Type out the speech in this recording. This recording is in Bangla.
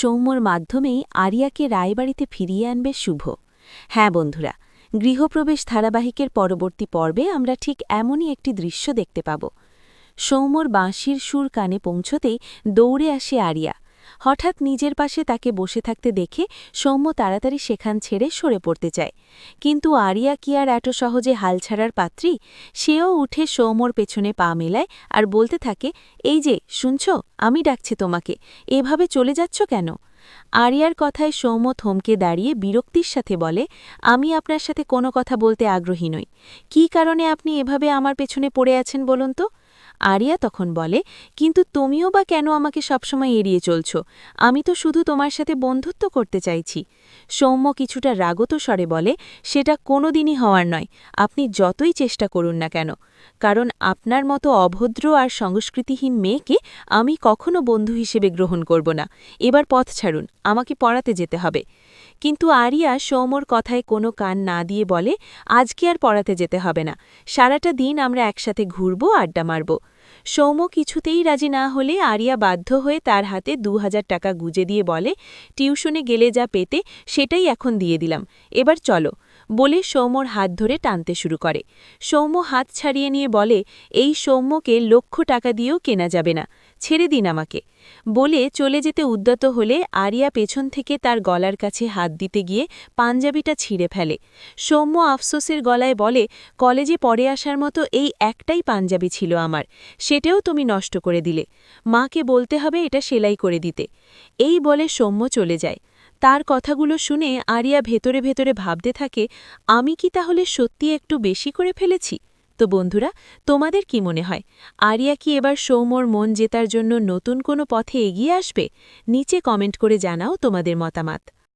সৌম্যর মাধ্যমেই আরিয়াকে রায়বাড়িতে ফিরিয়ে আনবে শুভ। হ্যাঁ বন্ধুরা, গৃহপ্রবেশ ধারাবাহিকের পরবর্তী পর্বে আমরা ঠিক এমনই একটি দৃশ্য দেখতে পাব। সৌম্যর বাঁশির সুর কানে পৌঁছতেই দৌড়ে আসে আরিয়া। হঠাৎ নিজের পাশে তাকে বসে থাকতে দেখে সৌম্য তাড়াতাড়ি সেখান ছেড়ে সরে পড়তে চায়, কিন্তু আরিয়া কি আর এত সহজে হাল ছাড়ার পাত্রী? সেও উঠে সৌম্যর পেছনে পা মেলায় আর বলতে থাকে, এই যে শুনছ, আমি ডাকছি তোমাকে, এভাবে চলে যাচ্ছ কেন? আরিয়ার কথায় সৌম্য থমকে দাঁড়িয়ে বিরক্তির সাথে বলে, আমি আপনার সাথে কোনো কথা বলতে আগ্রহী নই। কী কারণে আপনি এভাবে আমার পেছনে পড়ে আছেন বলুন তো? আরিয়া তখন বলে, কিন্তু তুমিও বা কেন আমাকে সবসময় এড়িয়ে চলছ? আমি তো শুধু তোমার সাথে বন্ধুত্ব করতে চাইছি। সৌম্য কিছুটা রাগত স্বরে বলে, সেটা কোনোদিনই হওয়ার নয়, আপনি যতই চেষ্টা করুন না কেন, কারণ আপনার মতো অভদ্র আর সংস্কৃতিহীন মেয়েকে আমি কখনো বন্ধু হিসেবে গ্রহণ করব না। এবার পথ ছাড়ুন, আমাকে পড়াতে যেতে হবে। কিন্তু আরিয়া সৌম্যর কথায় কোনো কান না দিয়ে বলে, আজকে আর পড়াতে যেতে হবে না, সারাটা দিন আমরা একসাথে ঘুরব, আড্ডা মারব। সৌম্য কিছুতেই রাজি না হলে আরিয়া বাধ্য হয়ে তার হাতে ২,০০০ টাকা গুজে দিয়ে বলে, টিউশনে গেলে যা পেতে সেটাই এখন দিয়ে দিলাম, এবার চলো, বলে সৌম্যর হাত ধরে টানতে শুরু করে। সৌম্য হাত ছাড়িয়ে নিয়ে বলে, এই সৌম্যকে লক্ষ টাকা দিয়েও কেনা যাবে না, ছেড়ে দিন আমাকে। বলে চলে যেতে উদ্যত হলে আরিয়া পেছন থেকে তার গলার কাছে হাত দিতে গিয়ে পাঞ্জাবিটা ছিঁড়ে ফেলে। সৌম্য আফসোসের গলায় বলে, কলেজে পড়ে আসার মতো এই একটাই পাঞ্জাবি ছিল আমার, সেটাও তুমি নষ্ট করে দিলে, মাকে বলতে হবে এটা সেলাই করে দিতে। এই বলে সৌম্য চলে যায়। তার কথাগুলো শুনে আরিয়া ভেতরে ভেতরে ভাবতে থাকে, আমি কি তাহলে সত্যি একটু বেশি করে ফেলেছি? তো বন্ধুরা, তোমাদের কি মনে হয়, আরিয়া কি এবার সৌম্যর মন জেতার জন্য নতুন কোনো পথে এগিয়ে আসবে? নিচে কমেন্ট করে জানাও তোমাদের মতামত।